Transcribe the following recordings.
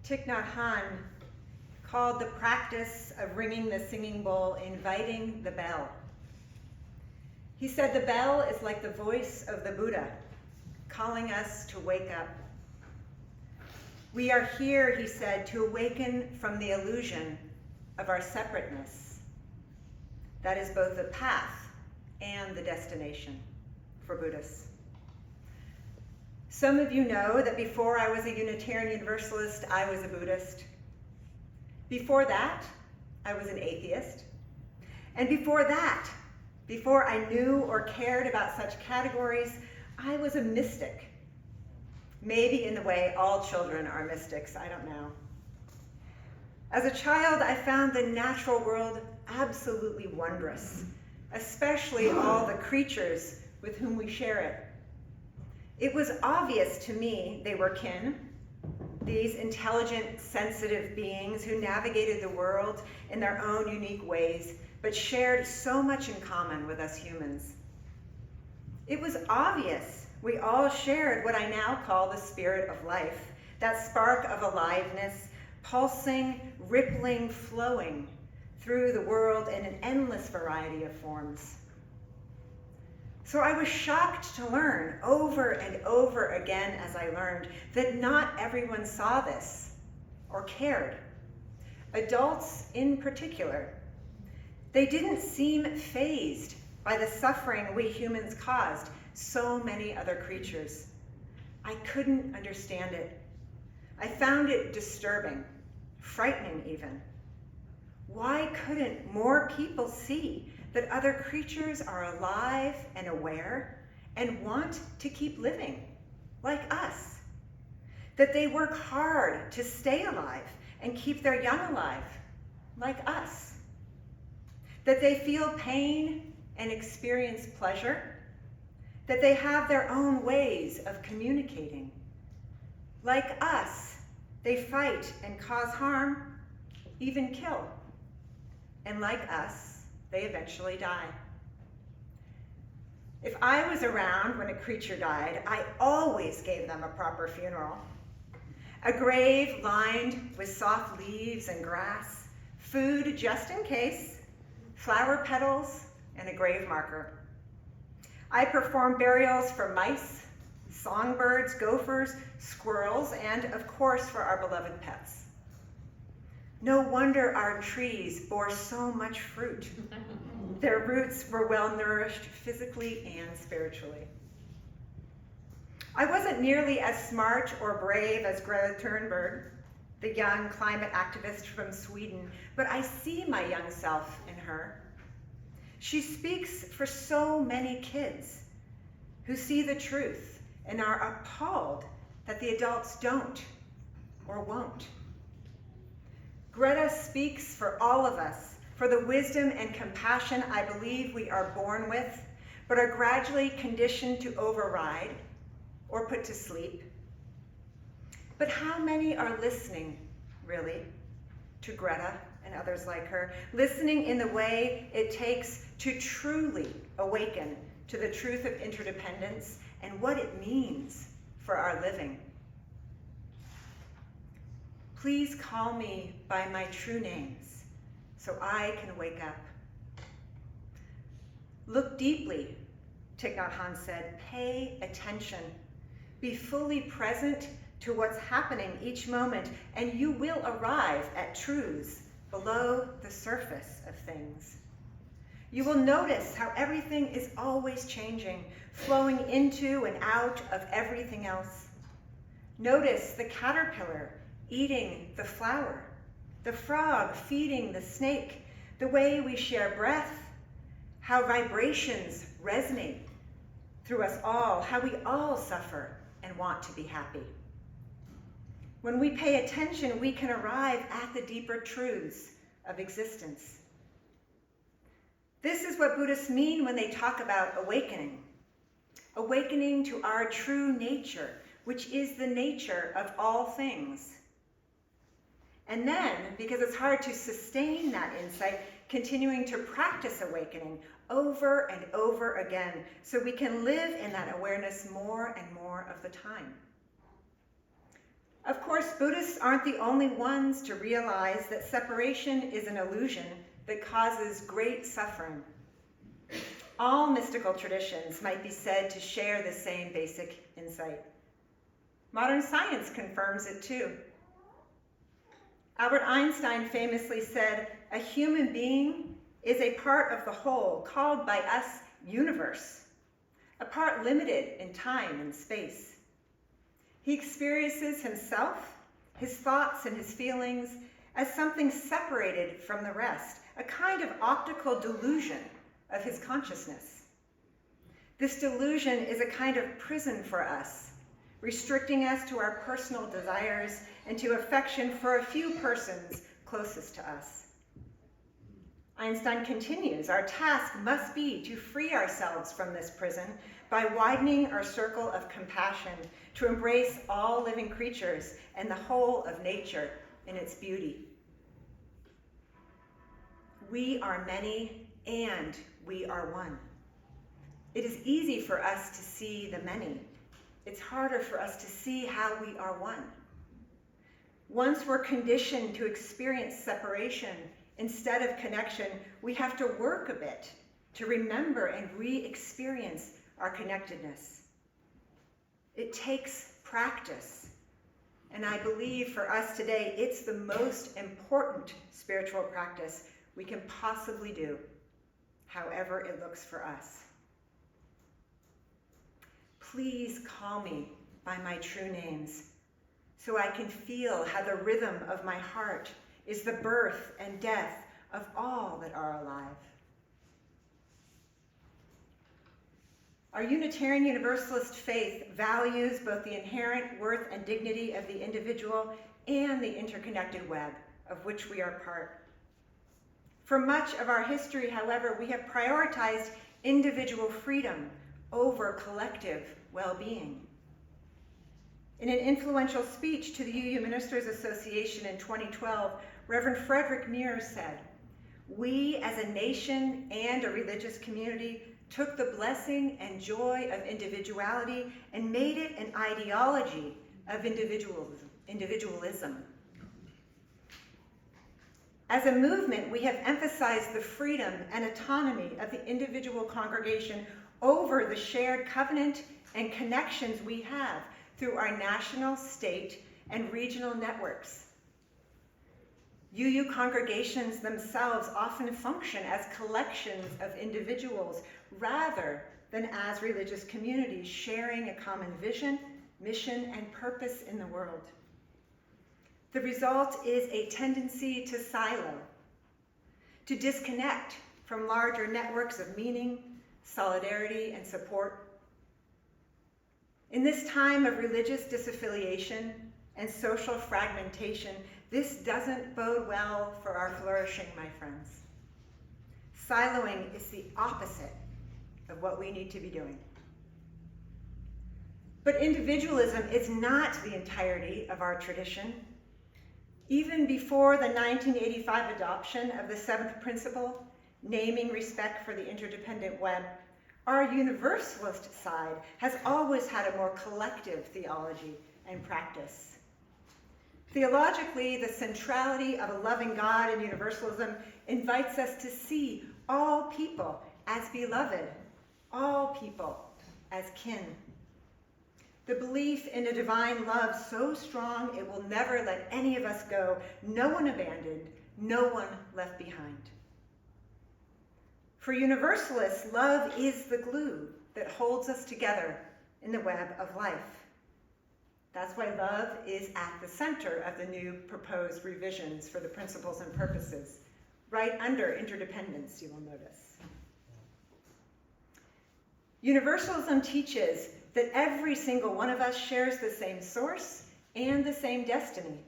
Thich Nhat Hanh called the practice of ringing the singing bowl inviting the bell. He said the bell is like the voice of the Buddha, calling us to wake up. We are here, he said, to awaken from the illusion of our separateness. That is both the path and the destination for Buddhists. Some of you know that before I was a Unitarian Universalist, I was a Buddhist. Before that, I was an atheist. And before that, before I knew or cared about such categories, I was a mystic. Maybe in the way all children are mystics, I don't know. As a child, I found the natural world absolutely wondrous, especially all the creatures with whom we share it. It was obvious to me they were kin, these intelligent, sensitive beings who navigated the world in their own unique ways, but shared so much in common with us humans. It was obvious we all shared what I now call the spirit of life, that spark of aliveness, pulsing, rippling, flowing through the world in an endless variety of forms. So I was shocked to learn over and over again as I learned that not everyone saw this or cared. Adults in particular. They didn't seem fazed by the suffering we humans caused so many other creatures. I couldn't understand it. I found it disturbing, frightening even. Why couldn't more people see that other creatures are alive and aware and want to keep living, like us? That they work hard to stay alive and keep their young alive, like us? That they feel pain and experience pleasure? That they have their own ways of communicating? Like us, they fight and cause harm, even kill. And like us, they eventually die. If I was around when a creature died, I always gave them a proper funeral. A grave lined with soft leaves and grass, food just in case, flower petals, and a grave marker. I performed burials for mice, songbirds, gophers, squirrels, and of course for our beloved pets. No wonder our trees bore so much fruit. Their roots were well nourished physically and spiritually. I wasn't nearly as smart or brave as Greta Thunberg, the young climate activist from Sweden, but I see my young self in her. She speaks for so many kids who see the truth and are appalled that the adults don't or won't. Greta speaks for all of us, for the wisdom and compassion I believe we are born with, but are gradually conditioned to override or put to sleep. But how many are listening, really, to Greta and others like her, listening in the way it takes to truly awaken to the truth of interdependence and what it means for our living? Please call me by my true names so I can wake up. Look deeply, Thich Nhat Hanh said. Pay attention. Be fully present to what's happening each moment, and you will arrive at truths below the surface of things. You will notice how everything is always changing, flowing into and out of everything else. Notice the caterpillar eating the flower, the frog feeding the snake, the way we share breath, how vibrations resonate through us all, how we all suffer and want to be happy. When we pay attention, we can arrive at the deeper truths of existence. This is what Buddhists mean when they talk about awakening. Awakening to our true nature, which is the nature of all things. And then, because it's hard to sustain that insight, continuing to practice awakening over and over again so we can live in that awareness more and more of the time. Of course, Buddhists aren't the only ones to realize that separation is an illusion that causes great suffering. All mystical traditions might be said to share the same basic insight. Modern science confirms it too. Albert Einstein famously said, "A human being is a part of the whole, called by us universe, a part limited in time and space." He experiences himself, his thoughts and his feelings as something separated from the rest, a kind of optical delusion of his consciousness. This delusion is a kind of prison for us, restricting us to our personal desires and to affection for a few persons closest to us. Einstein continues, "Our task must be to free ourselves from this prison by widening our circle of compassion, to embrace all living creatures and the whole of nature in its beauty." We are many and we are one. It is easy for us to see the many. It's harder for us to see how we are one. Once we're conditioned to experience separation instead of connection, we have to work a bit to remember and re-experience our connectedness. It takes practice, and I believe for us today, it's the most important spiritual practice we can possibly do, however it looks for us. Please call me by my true names, so I can feel how the rhythm of my heart is the birth and death of all that are alive. Our Unitarian Universalist faith values both the inherent worth and dignity of the individual and the interconnected web of which we are part. For much of our history, however, we have prioritized individual freedom over collective well-being. In an influential speech to the UU Ministers Association in 2012, Reverend Frederick Muir said, "We as a nation and a religious community took the blessing and joy of individuality and made it an ideology of individualism. As a movement, we have emphasized the freedom and autonomy of the individual congregation over the shared covenant and connections we have through our national, state, and regional networks. UU congregations themselves often function as collections of individuals rather than as religious communities sharing a common vision, mission, and purpose in the world. The result is a tendency to silo, to disconnect from larger networks of meaning, solidarity, and support. In this time of religious disaffiliation and social fragmentation, this doesn't bode well for our flourishing, my friends. Siloing is the opposite of what we need to be doing. But individualism is not the entirety of our tradition. Even before the 1985 adoption of the seventh principle, naming respect for the interdependent web, our universalist side has always had a more collective theology and practice. Theologically, the centrality of a loving God in universalism invites us to see all people as beloved, all people as kin. The belief in a divine love so strong it will never let any of us go, no one abandoned, no one left behind. For Universalists, love is the glue that holds us together in the web of life. That's why love is at the center of the new proposed revisions for the principles and purposes, right under interdependence, you will notice. Universalism teaches that every single one of us shares the same source and the same destiny,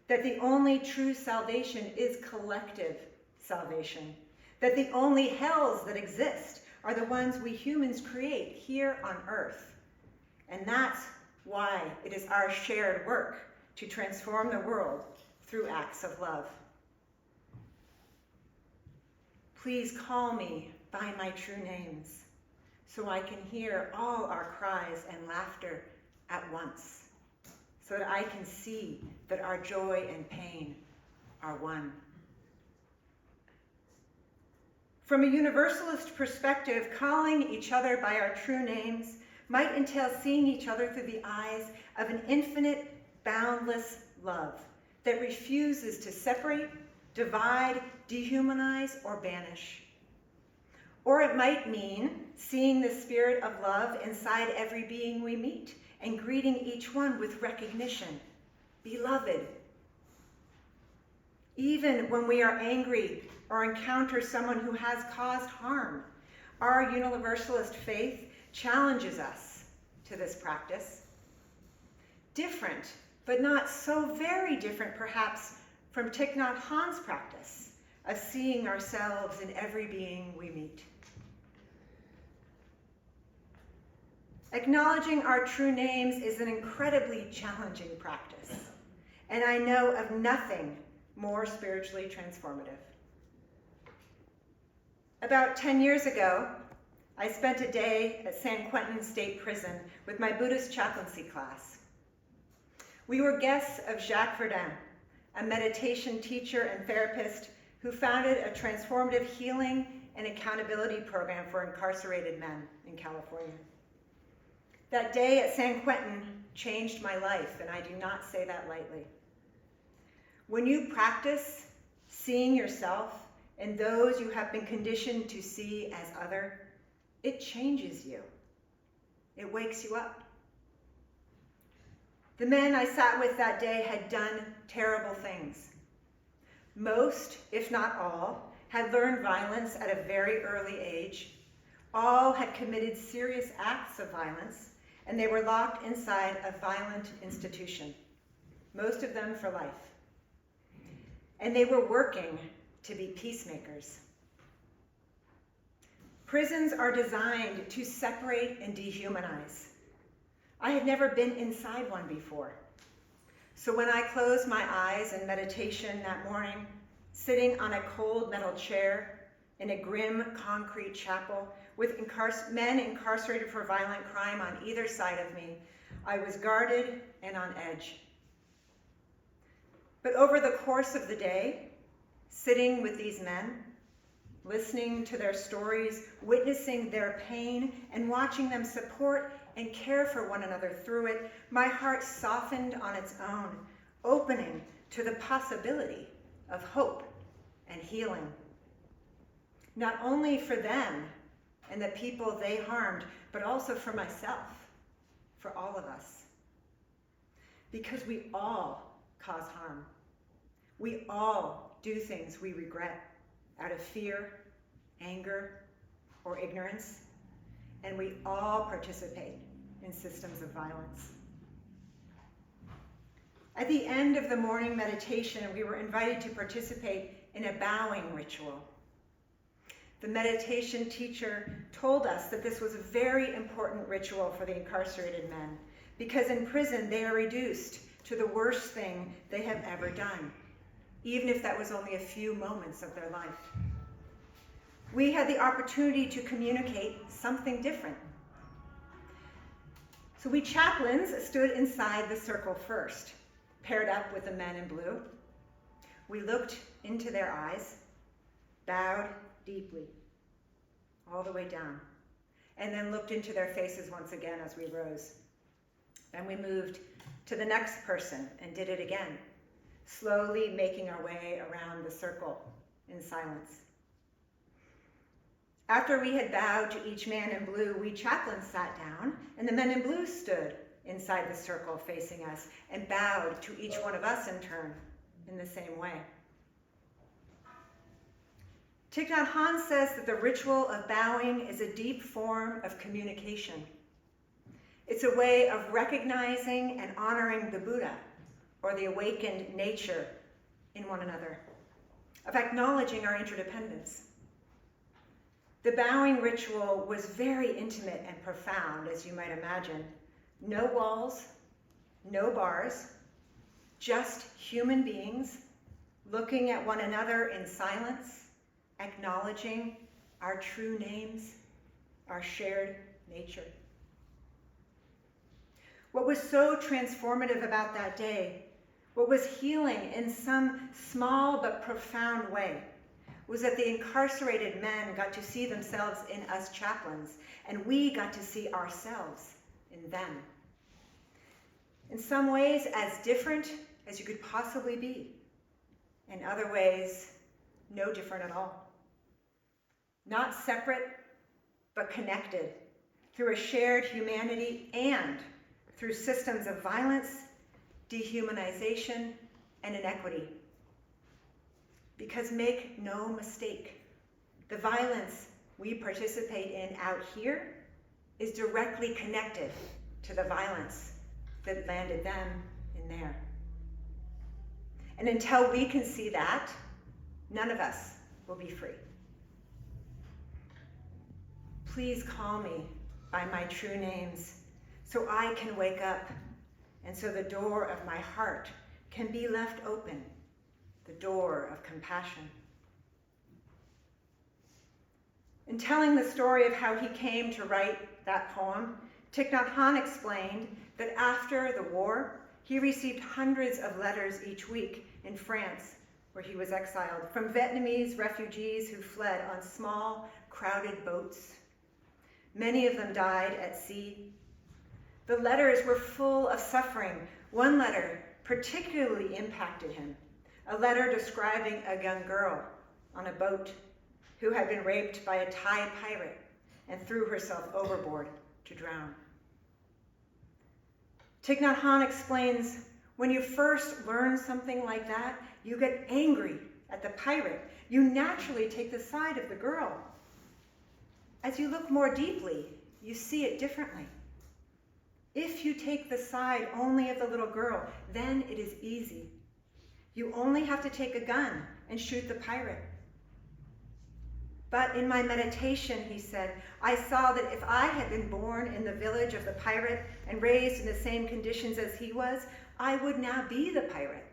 that the only true salvation is collective salvation, that the only hells that exist are the ones we humans create here on earth. And that's why it is our shared work to transform the world through acts of love. Please call me by my true names, so I can hear all our cries and laughter at once. so that I can see that our joy and pain are one. From a universalist perspective, calling each other by our true names might entail seeing each other through the eyes of an infinite, boundless love that refuses to separate, divide, dehumanize, or banish. Or it might mean seeing the spirit of love inside every being we meet and greeting each one with recognition, beloved. Even when we are angry or encounter someone who has caused harm, our universalist faith challenges us to this practice. Different, but not so very different perhaps from Thich Nhat Hanh's practice of seeing ourselves in every being we meet. Acknowledging our true names is an incredibly challenging practice, and I know of nothing more spiritually transformative. About 10 years ago, I spent a day at San Quentin State Prison with my Buddhist chaplaincy class. We were guests of Jacques Verdun, a meditation teacher and therapist who founded a transformative healing and accountability program for incarcerated men in California. That day at San Quentin changed my life, and I do not say that lightly. When you practice seeing yourself and those you have been conditioned to see as other, it changes you. It wakes you up. The men I sat with that day had done terrible things. Most, if not all, had learned violence at a very early age. All had committed serious acts of violence, and they were locked inside a violent institution, most of them for life. And they were working to be peacemakers. Prisons are designed to separate and dehumanize. I had never been inside one before. So when I closed my eyes in meditation that morning, sitting on a cold metal chair in a grim concrete chapel with men incarcerated for violent crime on either side of me, I was guarded and on edge. But over the course of the day, sitting with these men, listening to their stories, witnessing their pain, and watching them support and care for one another through it, my heart softened on its own, opening to the possibility of hope and healing. Not only for them and the people they harmed, but also for myself, for all of us. Because we all cause harm. We all do things we regret out of fear, anger, or ignorance, and we all participate in systems of violence. At the end of the morning meditation, we were invited to participate in a bowing ritual. The meditation teacher told us that this was a very important ritual for the incarcerated men, because in prison they are reduced to the worst thing they have ever done, even if that was only a few moments of their life. We had the opportunity to communicate something different. So we chaplains stood inside the circle first, paired up with the men in blue. We looked into their eyes, bowed deeply, all the way down, and then looked into their faces once again as we rose. Then we moved to the next person and did it again, slowly making our way around the circle in silence. After we had bowed to each man in blue, we chaplains sat down, and the men in blue stood inside the circle facing us and bowed to each one of us in turn in the same way. Thich Nhat Hanh says that the ritual of bowing is a deep form of communication. It's a way of recognizing and honoring the Buddha, or the awakened nature in one another, of acknowledging our interdependence. The bowing ritual was very intimate and profound, as you might imagine. No walls, no bars, just human beings looking at one another in silence, acknowledging our true names, our shared nature. What was so transformative about that day, what was healing in some small but profound way, was that the incarcerated men got to see themselves in us chaplains, and we got to see ourselves in them. In some ways, as different as you could possibly be. In other ways, no different at all. Not separate, but connected through a shared humanity and through systems of violence, dehumanization, and inequity. Because make no mistake, the violence we participate in out here is directly connected to the violence that landed them in there. And until we can see that, none of us will be free. Please call me by my true names so I can wake up and so the door of my heart can be left open, the door of compassion. In telling the story of how he came to write that poem, Thich Nhat Hanh explained that after the war, he received hundreds of letters each week in France, where he was exiled, from Vietnamese refugees who fled on small, crowded boats. Many of them died at sea. The letters were full of suffering. One letter particularly impacted him, a letter describing a young girl on a boat who had been raped by a Thai pirate and threw herself overboard to drown. Thich Nhat Hanh explains, when you first learn something like that, you get angry at the pirate. You naturally take the side of the girl. As you look more deeply, you see it differently. If you take the side only of the little girl, then it is easy. You only have to take a gun and shoot the pirate. But in my meditation, he said, I saw that if I had been born in the village of the pirate and raised in the same conditions as he was, I would now be the pirate.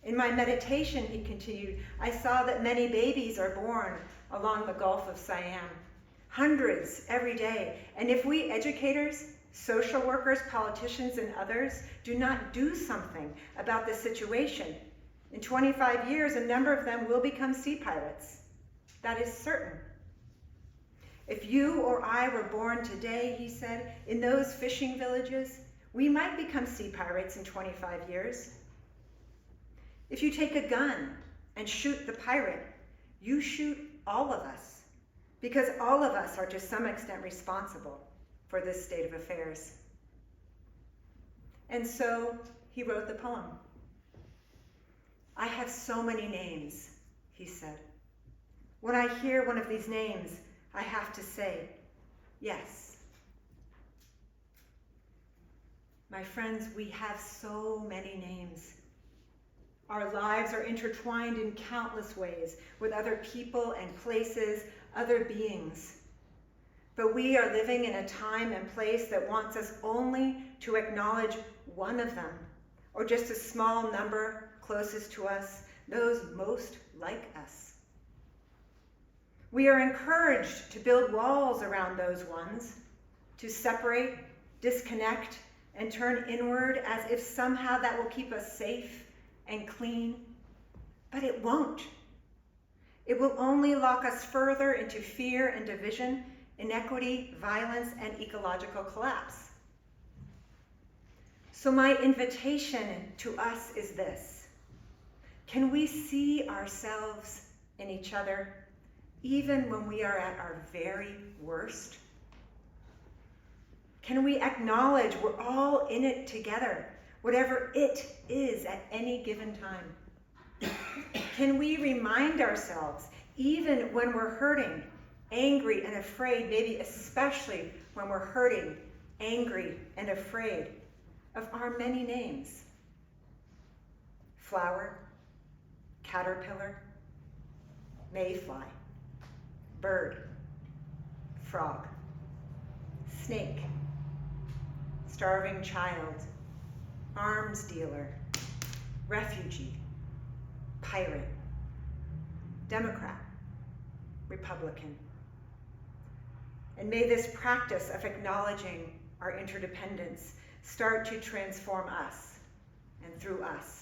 In my meditation, he continued, I saw that many babies are born along the Gulf of Siam, hundreds every day. And if we educators, social workers, politicians, and others do not do something about the situation, in 25 years, a number of them will become sea pirates. That is certain. If you or I were born today, he said, in those fishing villages, we might become sea pirates in 25 years. If you take a gun and shoot the pirate, you shoot all of us, because all of us are to some extent responsible for this state of affairs. And so he wrote the poem. I have so many names, he said. When I hear one of these names, I have to say, yes. My friends, we have so many names. Our lives are intertwined in countless ways with other people and places, other beings. But we are living in a time and place that wants us only to acknowledge one of them, or just a small number closest to us, those most like us. We are encouraged to build walls around those ones, to separate, disconnect, and turn inward as if somehow that will keep us safe and clean. But it won't. It will only lock us further into fear and division, inequity, violence, and ecological collapse. So my invitation to us is this. Can we see ourselves in each other, even when we are at our very worst? Can we acknowledge we're all in it together, whatever it is at any given time? Can we remind ourselves, even when we're hurting, angry, and afraid, maybe especially when we're hurting, angry, and afraid, of our many names? Flower, caterpillar, mayfly, bird, frog, snake, starving child, arms dealer, refugee, pirate, Democrat, Republican. And may this practice of acknowledging our interdependence start to transform us and through us.